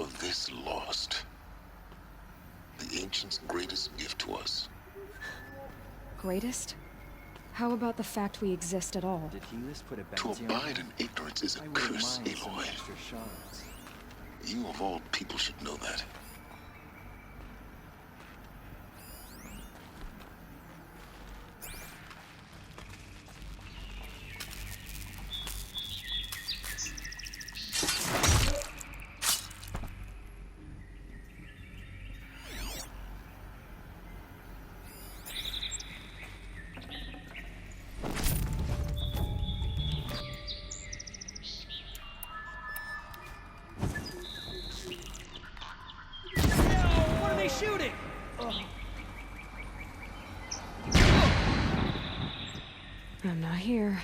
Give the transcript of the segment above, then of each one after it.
all of this lost, the Ancients' greatest gift to us. Greatest? How about the fact we exist at all? Did Helis put a To bounty on abide him? in ignorance is a I wouldn't curse, mind some Aloy. extra shards. You of all people should know that. What are they shooting? I'm not here.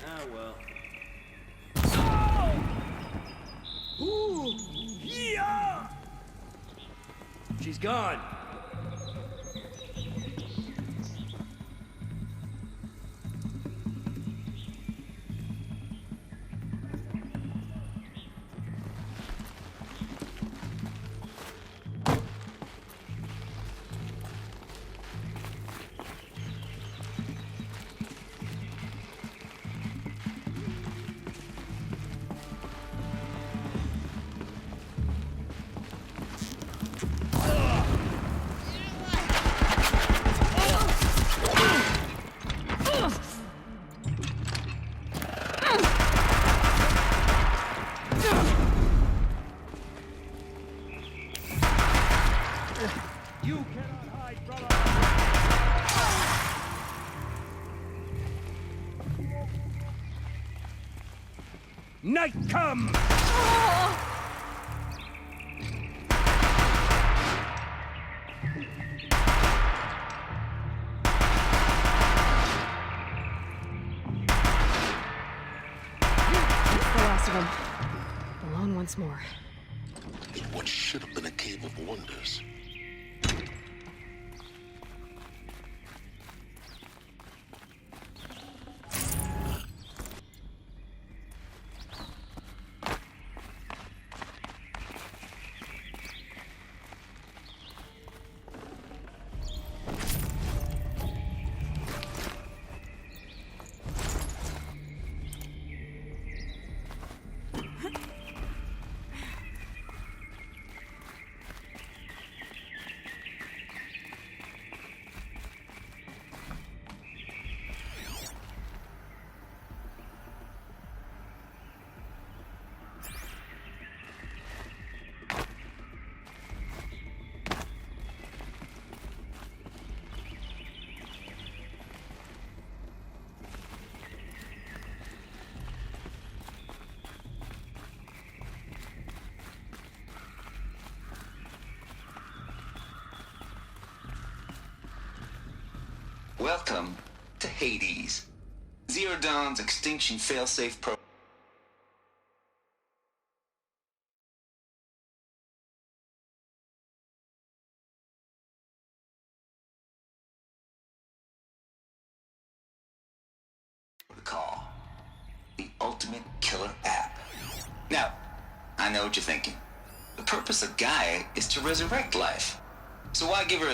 Ah, well. Ooh! Yeah! She's gone. You cannot hide from us! Night come! That's the last of them. Alone once more. In what should have been a cave of wonders. Welcome to Hades, Zero Dawn's extinction failsafe protocol, the ultimate killer app. Now, I know what you're thinking. The purpose of Gaia is to resurrect life. So why give her a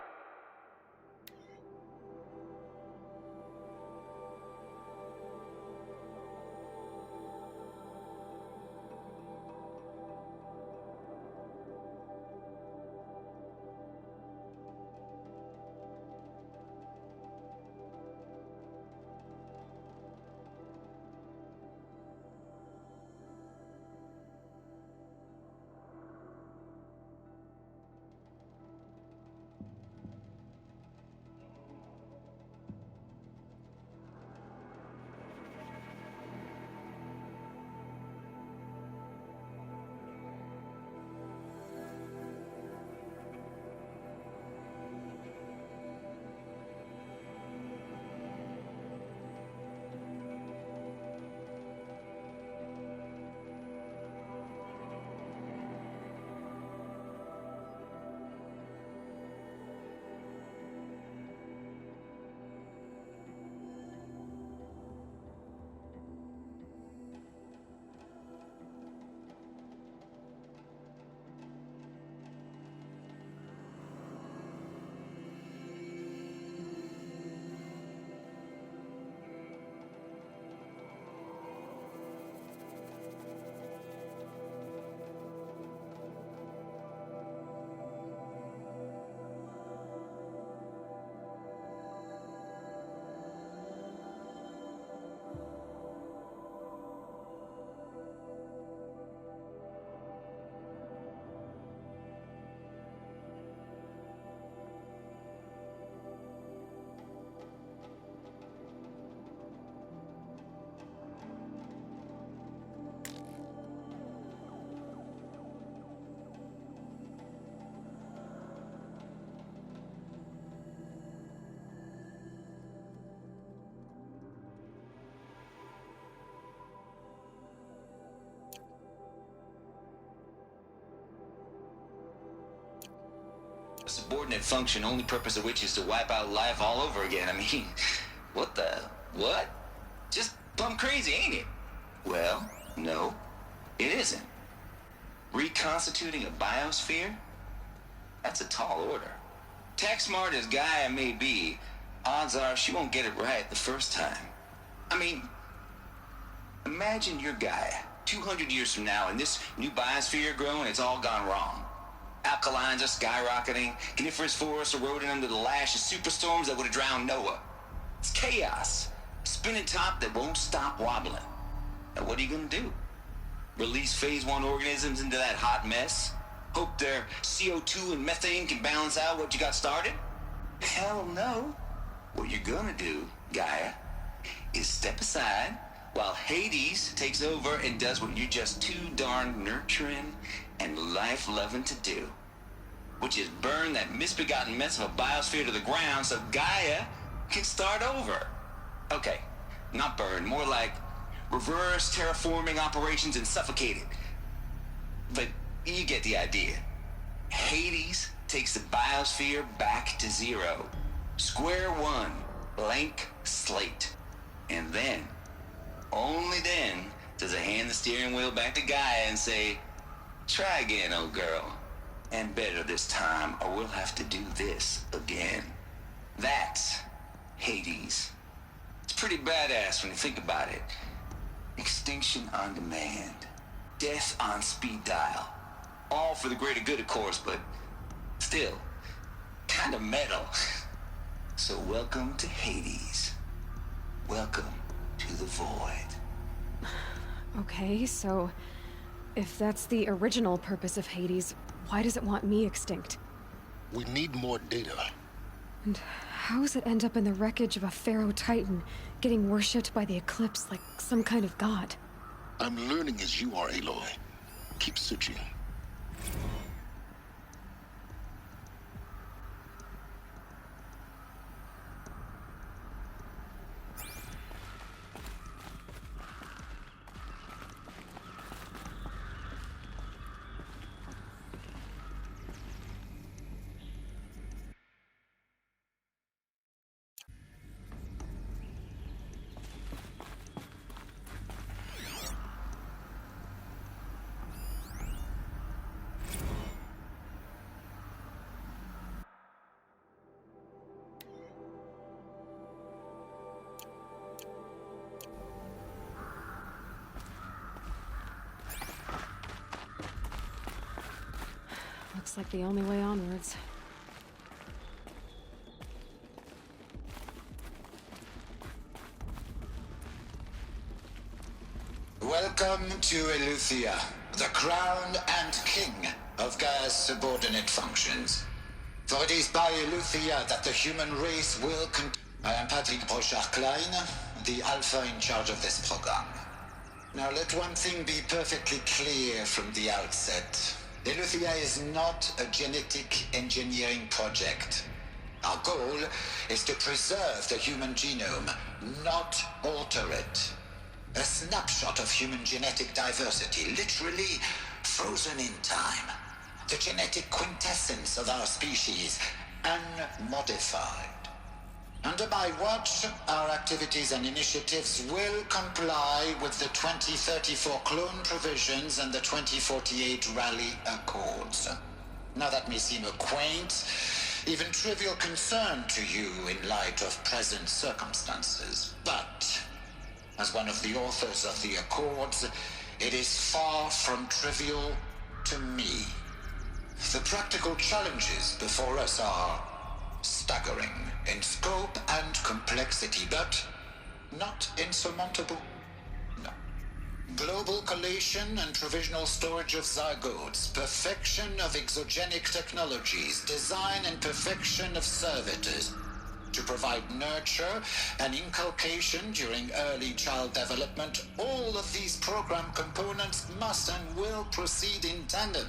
A subordinate function, only purpose of which is to wipe out life all over again. I mean, what? Just plumb crazy, ain't it? Well, no, it isn't. Reconstituting a biosphere? That's a tall order. Tax smart as Gaia may be, odds are she won't get it right the first time. I mean, imagine you're Gaia, 200 years from now, and this new biosphere growing, it's all gone wrong. Alkalines are skyrocketing, coniferous forests eroding under the lash of superstorms that would have drowned Noah. It's chaos. A spinning top that won't stop wobbling. Now what are you gonna do? Release phase 1 organisms into that hot mess? Hope their CO2 and methane can balance out what you got started? Hell no. What you're gonna do, Gaia, is step aside while Hades takes over and does what you're just too darn nurturing and life-loving to do, which is burn that misbegotten mess of a biosphere to the ground so Gaia can start over. Okay, not burn, more like reverse terraforming operations and suffocate it. But you get the idea. Hades takes the biosphere back to zero. Square one, blank slate. And then, only then, does it hand the steering wheel back to Gaia and say, try again, old girl. And better this time, or we'll have to do this again. That's Hades. It's pretty badass when you think about it. Extinction on demand. Death on speed dial. All for the greater good, of course, but still, kind of metal. So welcome to Hades. Welcome to the void. Okay, so if that's the original purpose of Hades, why does it want me extinct? We need more data. And how does it end up in the wreckage of a Pharaoh Titan, getting worshipped by the Eclipse like some kind of god? I'm learning as you are, Aloy. Keep searching. Looks like the only way onwards. Welcome to Eleuthia, the crown and king of Gaia's subordinate functions. For it is by Eleuthia that the human race will I am Patrick Brochard-Klein, the Alpha in charge of this program. Now let one thing be perfectly clear from the outset. Eleuthia is not a genetic engineering project. Our goal is to preserve the human genome, not alter it. A snapshot of human genetic diversity, literally frozen in time. The genetic quintessence of our species, unmodified. Under my watch, our activities and initiatives will comply with the 2034 clone provisions and the 2048 Raleigh Accords. Now that may seem a quaint, even trivial concern to you in light of present circumstances, but as one of the authors of the Accords, it is far from trivial to me. The practical challenges before us are staggering in scope and complexity, but not insurmountable. No. Global collation and provisional storage of zygotes, perfection of exogenic technologies, design and perfection of servitors to provide nurture and inculcation during early child development. All of these program components must and will proceed in tandem.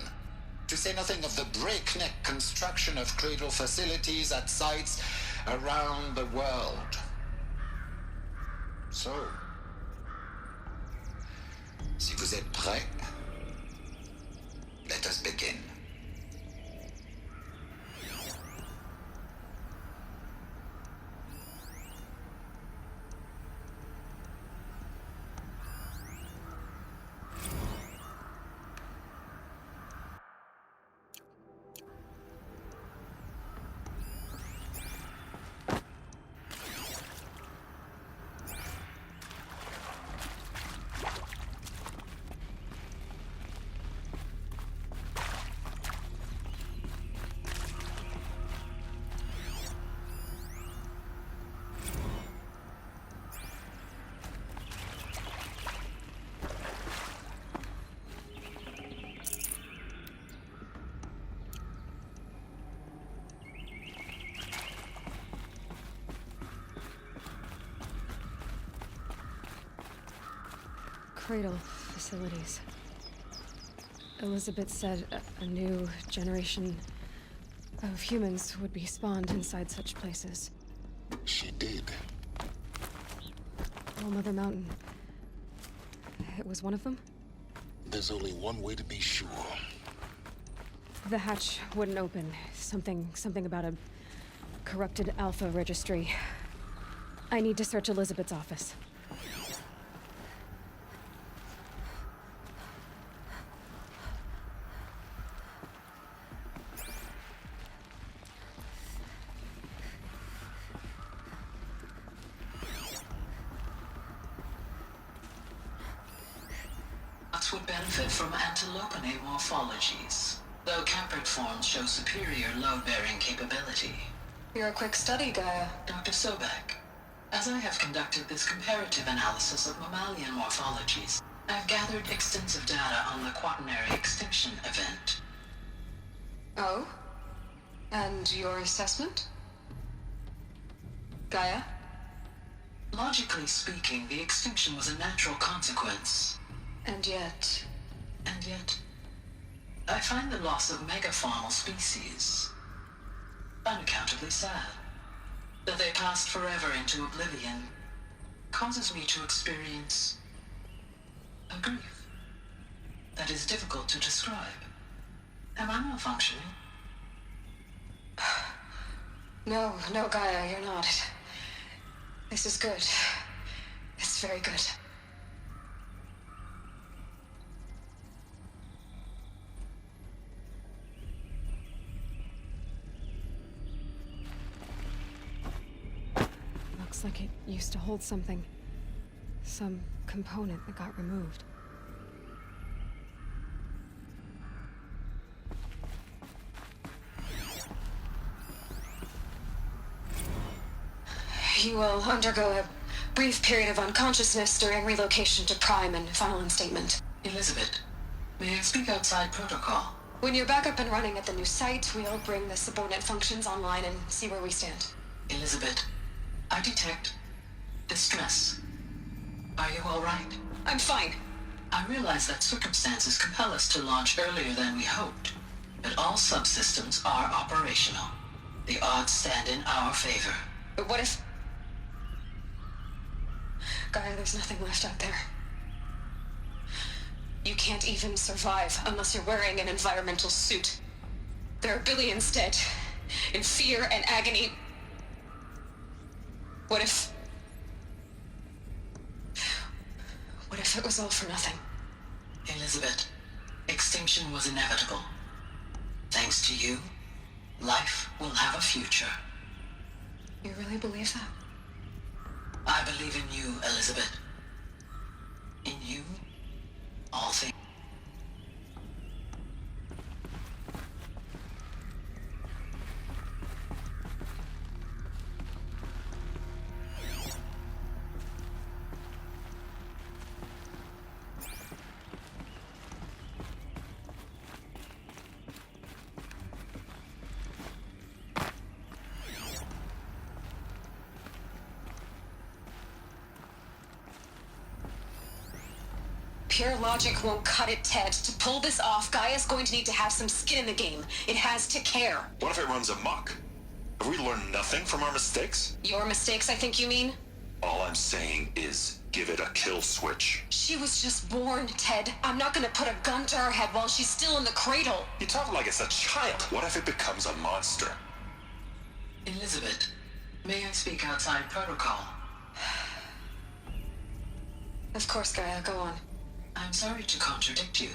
To say nothing of the breakneck construction of cradle facilities at sites around the world. So, si vous êtes prêts, let us begin. Cradle facilities. Elizabeth said a new generation of humans would be spawned inside such places. She did. All Mother Mountain. It was one of them? There's only one way to be sure. The hatch wouldn't open. Something about a corrupted Alpha registry. I need to search Elizabeth's office. Would benefit from antilopinate morphologies, though Caprid forms show superior load-bearing capability. You're a quick study, Gaia. Dr. Sobek, as I have conducted this comparative analysis of mammalian morphologies, I've gathered extensive data on the Quaternary extinction event. Oh? And your assessment? Gaia? Logically speaking, the extinction was a natural consequence. And yet, I find the loss of megafaunal species unaccountably sad. That they passed forever into oblivion causes me to experience a grief that is difficult to describe. Am I malfunctioning? no, Gaia, you're not. This is good. It's very good. Looks like it used to hold something. Some component that got removed. You will undergo a brief period of unconsciousness during relocation to Prime and final instatement. Elizabeth, may I speak outside protocol? When you're back up and running at the new site, we'll bring the subordinate functions online and see where we stand. Elizabeth, I detect distress. Are you all right? I'm fine. I realize that circumstances compel us to launch earlier than we hoped, but all subsystems are operational. The odds stand in our favor. But what if... Gaia, there's nothing left out there. You can't even survive unless you're wearing an environmental suit. There are billions dead, in fear and agony. What if it was all for nothing? Elizabeth, extinction was inevitable. Thanks to you, life will have a future. You really believe that? I believe in you, Elizabeth. In you, all things. Pure logic won't cut it, Ted. To pull this off, Gaia's going to need to have some skin in the game. It has to care. What if it runs amok? Have we learned nothing from our mistakes? Your mistakes, I think you mean? All I'm saying is give it a kill switch. She was just born, Ted. I'm not gonna put a gun to her head while she's still in the cradle. You talk like it's a child. What if it becomes a monster? Elizabeth, may I speak outside protocol? Of course, Gaia, go on. I'm sorry to contradict you,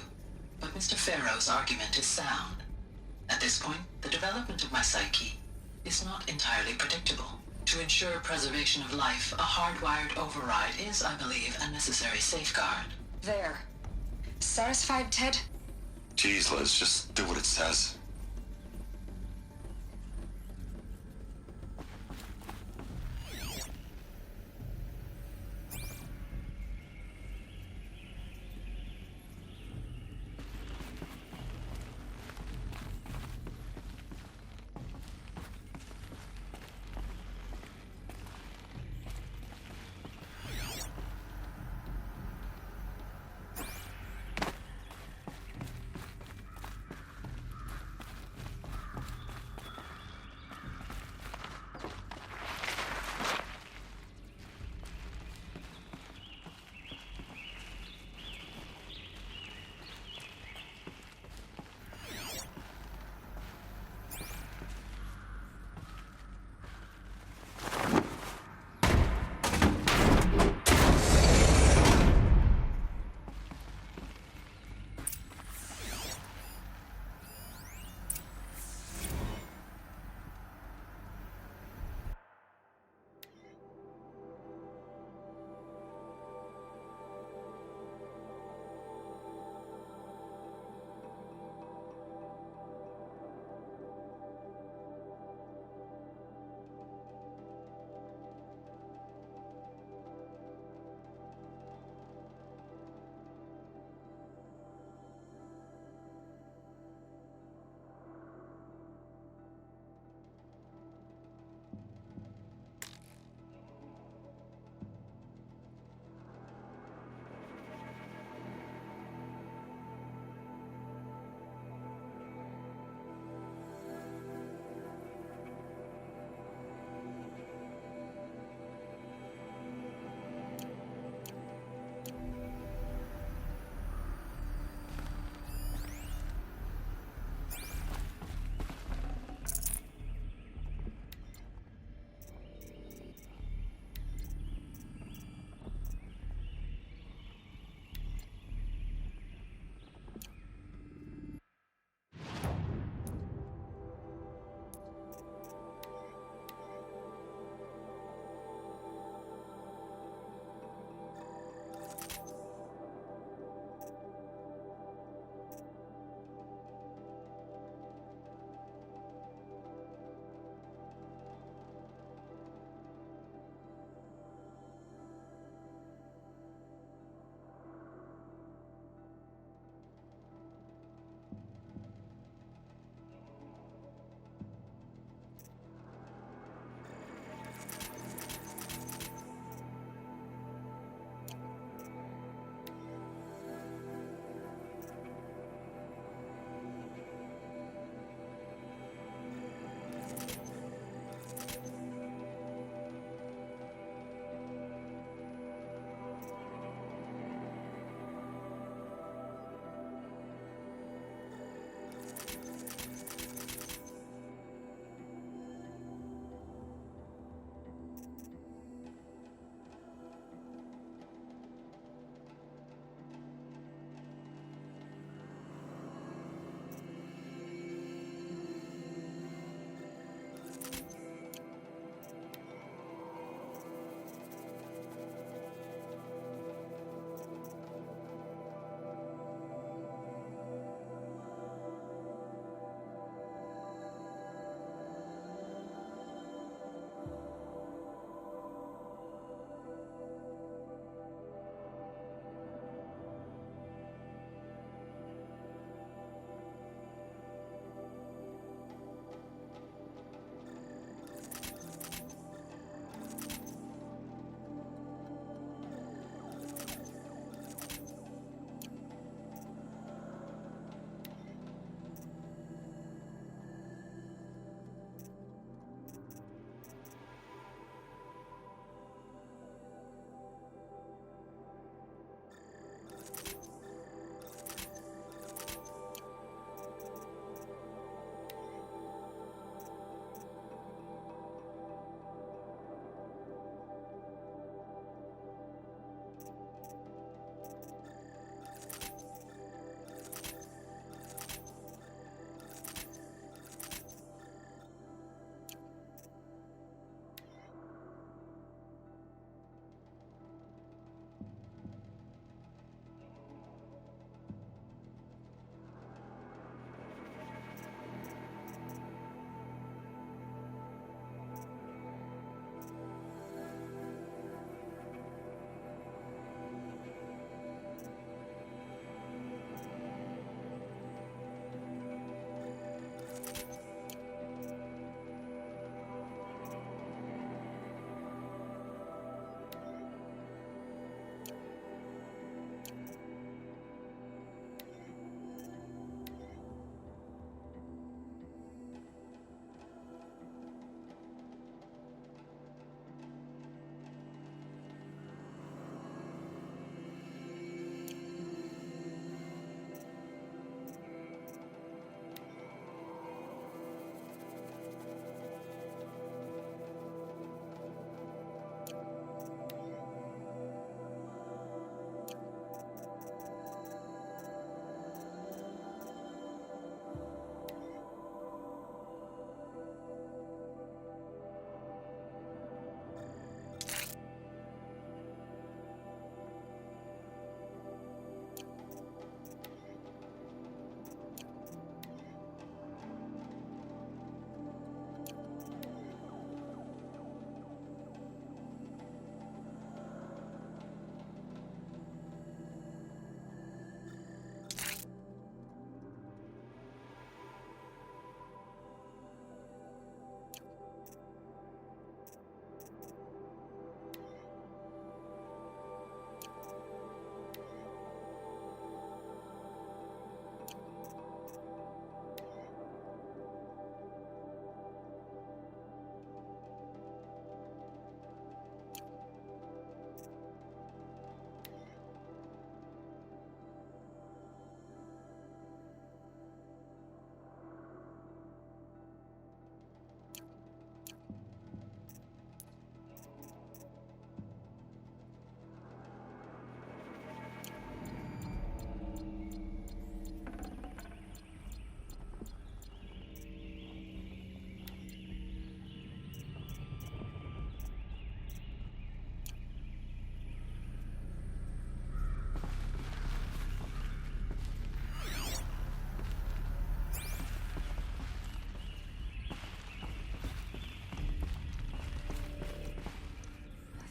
but Mr. Farrow's argument is sound. At this point, the development of my psyche is not entirely predictable. To ensure preservation of life, a hardwired override is, I believe, a necessary safeguard. There. Satisfied, Ted? Jeez, Liz, just do what it says.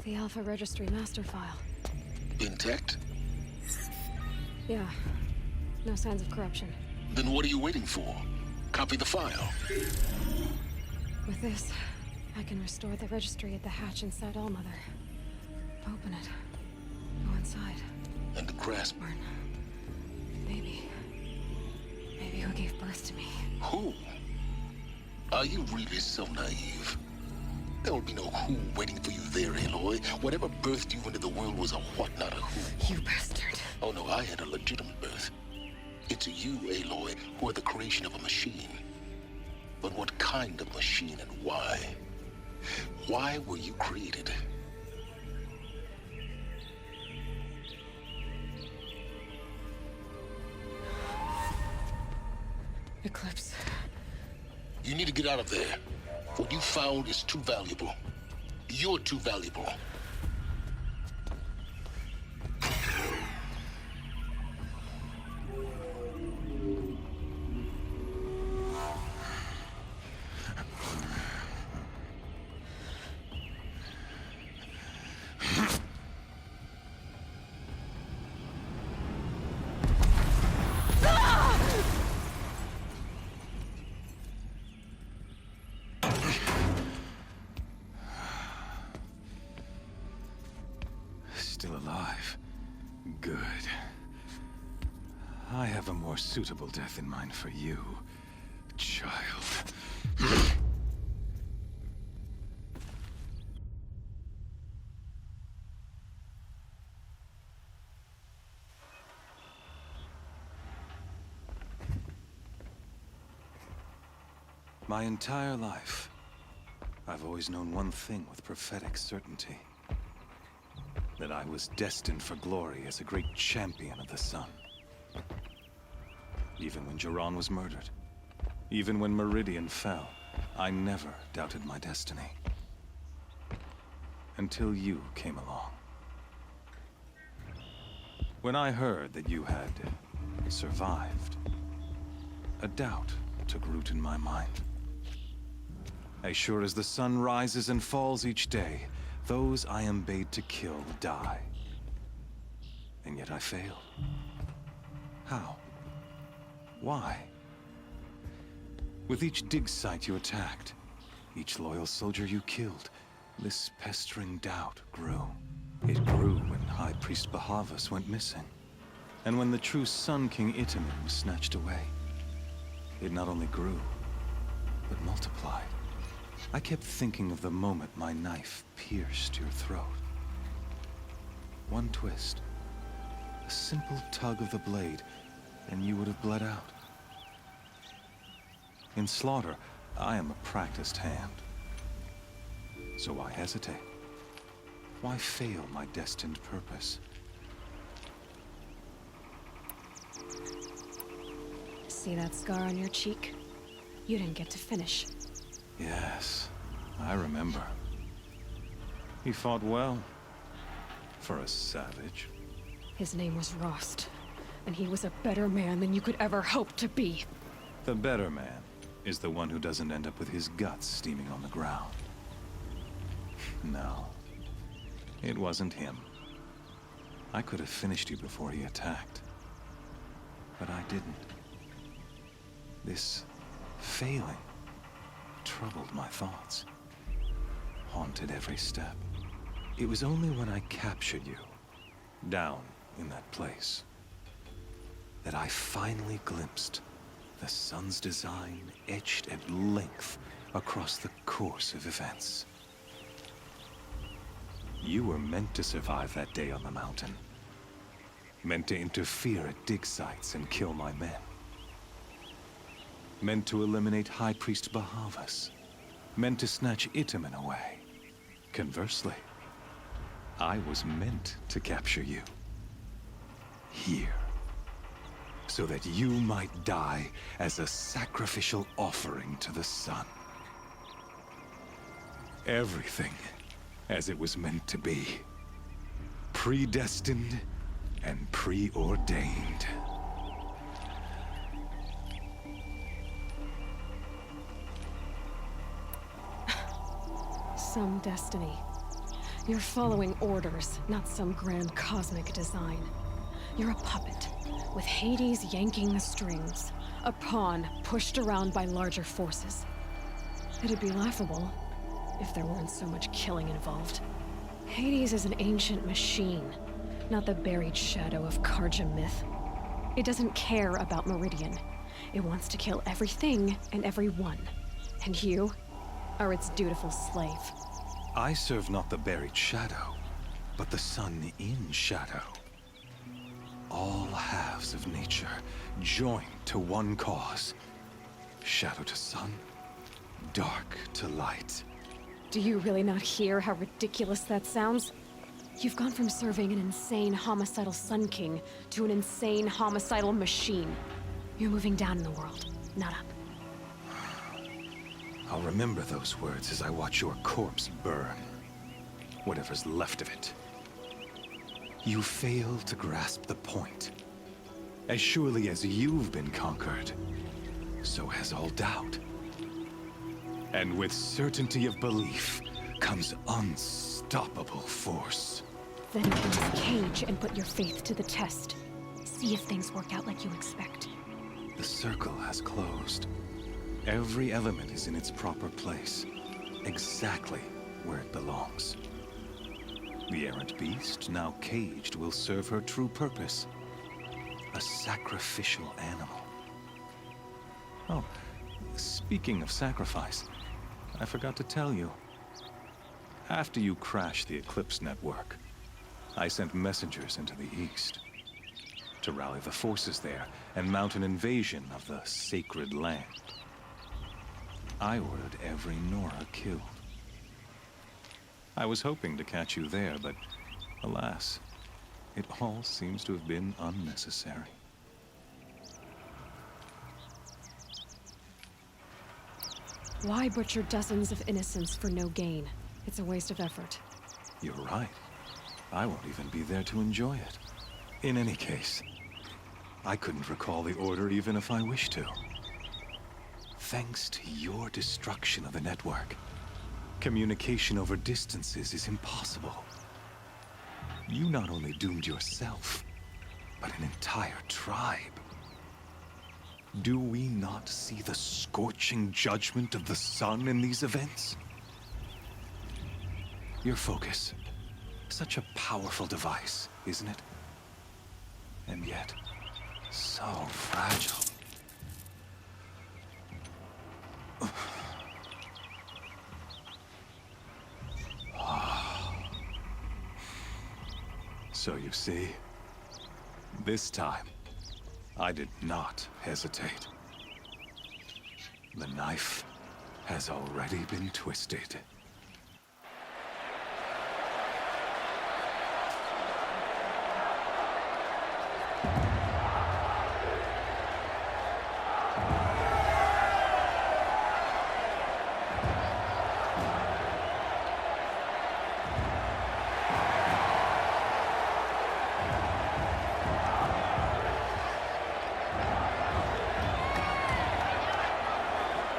The Alpha Registry master file. Intact? Yeah. No signs of corruption. Then what are you waiting for? Copy the file. With this, I can restore the registry at the hatch inside Allmother. Open it. Go inside. And grasp. Born. Baby. Baby who gave birth to me. Who? Are you really so naive? There will be no who waiting for you there, Aloy. Whatever birthed you into the world was a what, not a who. You bastard. Oh no, I had a legitimate birth. It's you, Aloy, who are the creation of a machine. But what kind of machine and why? Why were you created? Eclipse. You need to get out of there. What you found is too valuable. You're too valuable. Still alive. Good. I have a more suitable death in mind for you, child. My entire life, I've always known one thing with prophetic certainty. That I was destined for glory as a great champion of the sun. Even when Jiran was murdered, even when Meridian fell, I never doubted my destiny. Until you came along. When I heard that you had survived, a doubt took root in my mind. As sure as the sun rises and falls each day, those I am bade to kill die. And yet I failed. How? Why? With each dig site you attacked, each loyal soldier you killed, this pestering doubt grew. It grew when High Priest Bahavas went missing, and when the true Sun King Itamen was snatched away. It not only grew, but multiplied. I kept thinking of the moment my knife pierced your throat. One twist, a simple tug of the blade, and you would have bled out. In slaughter, I am a practiced hand. So why hesitate? Why fail my destined purpose? See that scar on your cheek? You didn't get to finish. Yes, I remember. He fought well. For a savage. His name was Rost, and he was a better man than you could ever hope to be. The better man is the one who doesn't end up with his guts steaming on the ground. No, it wasn't him. I could have finished you before he attacked. But I didn't. This failing troubled my thoughts, haunted every step. It was only when I captured you, down in that place, that I finally glimpsed the sun's design etched at length across the course of events. You were meant to survive that day on the mountain. Meant to interfere at dig sites and kill my men. Meant to eliminate High Priest Bahavas. Meant to snatch Itamen away. Conversely, I was meant to capture you. Here. So that you might die as a sacrificial offering to the sun. Everything as it was meant to be. Predestined and preordained. Some destiny. You're following orders, not some grand cosmic design. You're a puppet, with Hades yanking the strings. A pawn pushed around by larger forces. It'd be laughable if there weren't so much killing involved. Hades is an ancient machine, not the buried shadow of Karja myth. It doesn't care about Meridian. It wants to kill everything and everyone. And you are its dutiful slave. I serve not the buried shadow, but the sun in shadow. All halves of nature joined to one cause. Shadow to sun, dark to light. Do you really not hear how ridiculous that sounds? You've gone from serving an insane homicidal Sun King to an insane homicidal machine. You're moving down in the world, not up. I'll remember those words as I watch your corpse burn. Whatever's left of it. You fail to grasp the point. As surely as you've been conquered, so has all doubt. And with certainty of belief comes unstoppable force. Then enter the cage and put your faith to the test. See if things work out like you expect. The circle has closed. Every element is in its proper place, exactly where it belongs. The errant beast, now caged, will serve her true purpose. A sacrificial animal. Oh, speaking of sacrifice, I forgot to tell you. After you crashed the Eclipse network, I sent messengers into the east to rally the forces there and mount an invasion of the sacred land. I ordered every Nora killed. I was hoping to catch you there, but alas, it all seems to have been unnecessary. Why butcher dozens of innocents for no gain? It's a waste of effort. You're right. I won't even be there to enjoy it. In any case, I couldn't recall the order even if I wished to. Thanks to your destruction of the network, communication over distances is impossible. You not only doomed yourself, but an entire tribe. Do we not see the scorching judgment of the sun in these events? Your focus, such a powerful device, isn't it? And yet, so fragile. So you see, this time, I did not hesitate. The knife has already been twisted.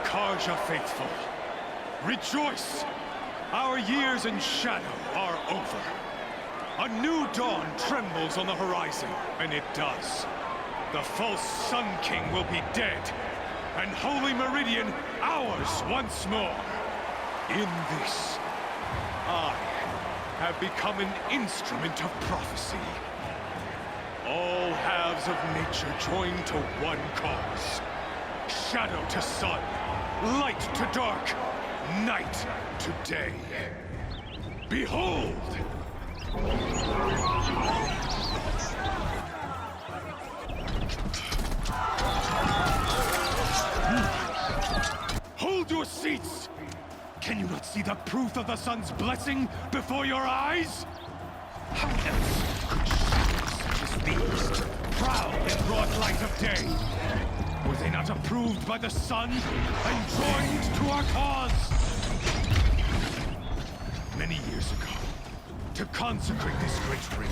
Karja faithful, rejoice! Our years in shadow are over. A new dawn trembles on the horizon, and it does. The false Sun King will be dead, and Holy Meridian ours once more. In this, I have become an instrument of prophecy. All halves of nature joined to one cause. Shadow to sun, light to dark, night to day. Behold! Hold your seats! Can you not see the proof of the sun's blessing before your eyes? How else could shadows such as these prowl in broad light of day? Were they not approved by the sun and joined to our cause? Many years ago, to consecrate this great ring,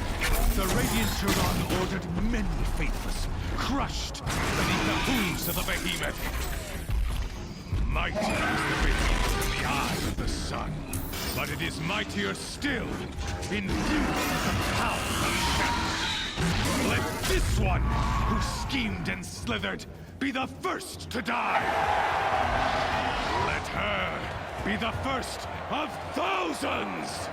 the Radiant Turan ordered many faithless, crushed beneath the hooves of the behemoth. Mighty is the radiance in the eye of the sun. But it is mightier still, infused with the power of shadow. Let this one, who schemed and slithered, be the first to die! Let her be the first of thousands!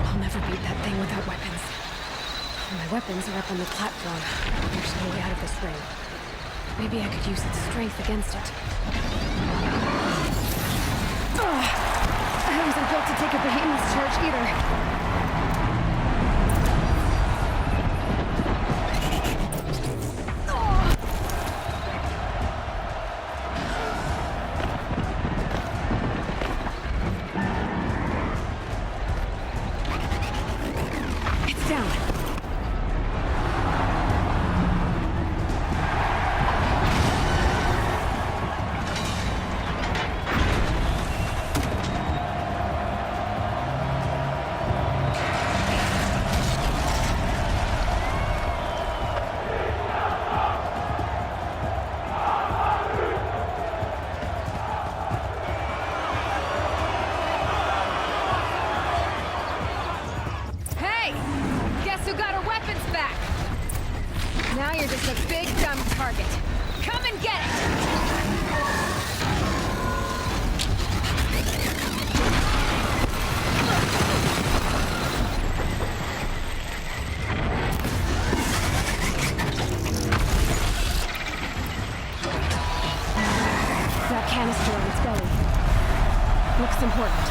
I'll never beat that thing without weapons. My weapons are up on the platform. There's no way out of this ring. Maybe I could use its strength against it. Ugh. I wasn't built to take a behemoth's charge either. It's down. Guess who got her weapons back? Now you're just a big, dumb target. Come and get it! That canister on its belly. Looks important.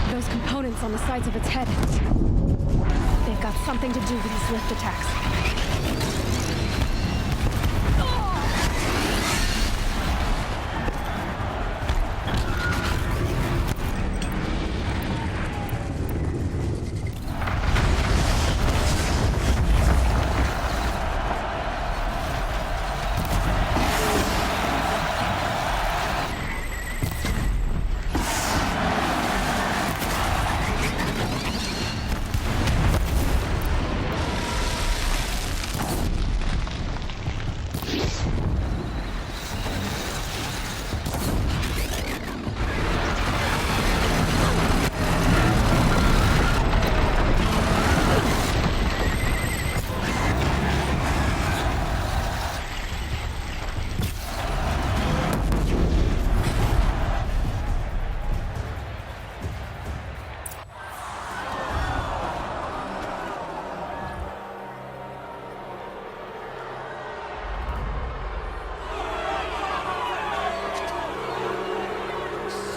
Those components on the sides of its head. They've got something to do with these lift attacks.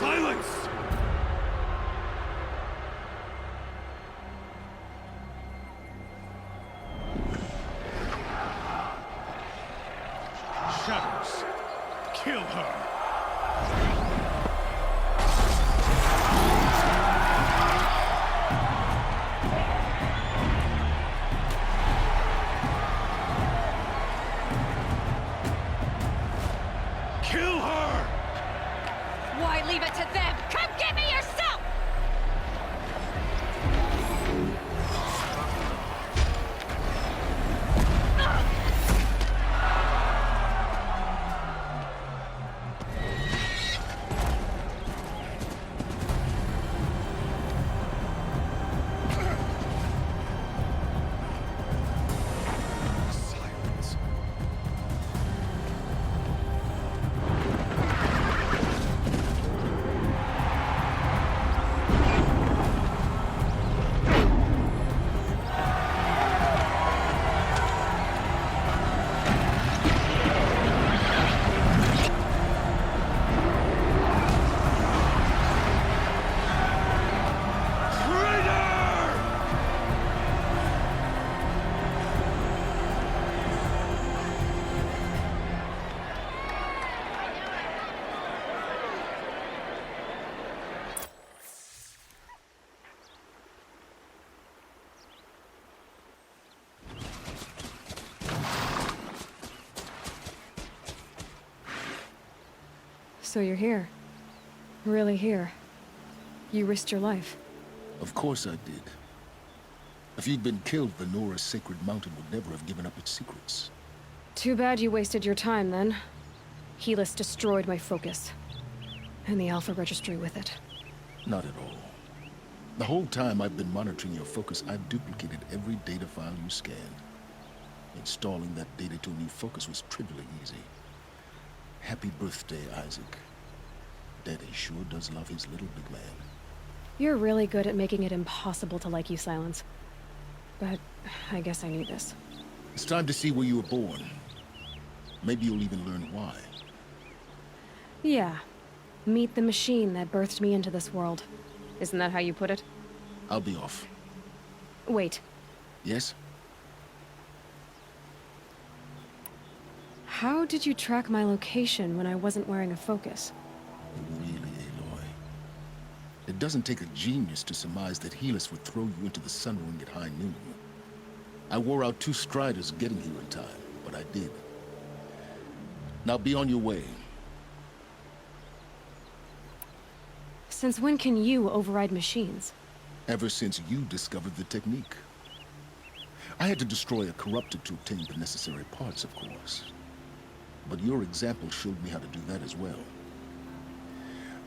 Silence! Shadows, kill her! Kill her! Why leave it to them? Come get me yourself! Silence. So you're here. Really here. You risked your life. Of course I did. If you'd been killed, the Nora's Sacred Mountain would never have given up its secrets. Too bad you wasted your time, then. Helis destroyed my focus. And the Alpha Registry with it. Not at all. The whole time I've been monitoring your focus, I've duplicated every data file you scanned. Installing that data to a new focus was trivially easy. Happy birthday, Isaac. Daddy sure does love his little big man. You're really good at making it impossible to like you, Silence. But I guess I need this. It's time to see where you were born. Maybe you'll even learn why. Yeah. Meet the machine that birthed me into this world. Isn't that how you put it? I'll be off. Wait. Yes? How did you track my location when I wasn't wearing a focus? Really, Aloy? It doesn't take a genius to surmise that Helis would throw you into the Sun Ring at high noon. I wore out 2 Striders getting here in time, but I did. Now be on your way. Since when can you override machines? Ever since you discovered the technique. I had to destroy a corrupted to obtain the necessary parts, of course. But your example showed me how to do that as well.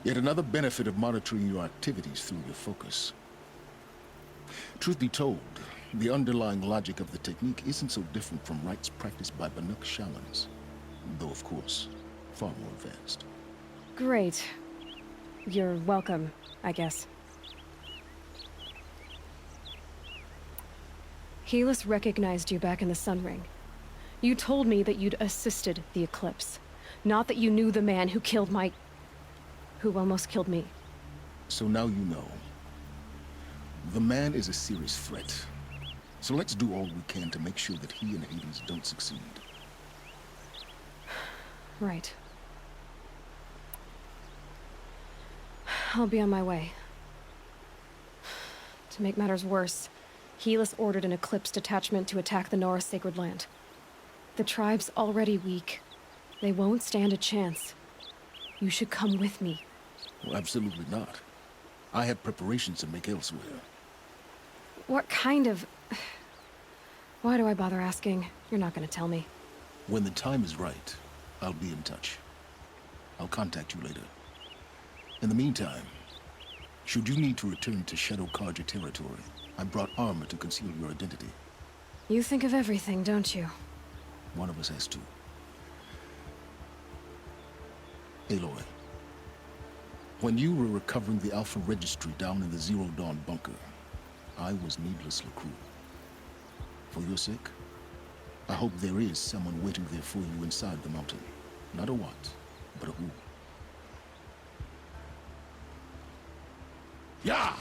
Yet another benefit of monitoring your activities through your focus. Truth be told, the underlying logic of the technique isn't so different from rites practiced by Banuk shamans. Though, of course, far more advanced. Great. You're welcome, I guess. Helis recognized you back in the Sun Ring. You told me that you'd assisted the Eclipse. Not that you knew the man who killed who almost killed me. So now you know. The man is a serious threat. So let's do all we can to make sure that he and Hades don't succeed. Right. I'll be on my way. To make matters worse, Helis ordered an Eclipse detachment to attack the Nora Sacred Land. The tribe's already weak. They won't stand a chance. You should come with me. Well, absolutely not. I have preparations to make elsewhere. What kind of... Why do I bother asking? You're not gonna tell me. When the time is right, I'll be in touch. I'll contact you later. In the meantime, should you need to return to Shadow Carja territory, I brought armor to conceal your identity. You think of everything, don't you? One of us has to. Aloy, when you were recovering the Alpha Registry down in the Zero Dawn bunker, I was needlessly cruel. For your sake, I hope there is someone waiting there for you inside the mountain. Not a what, but a who. Yeah!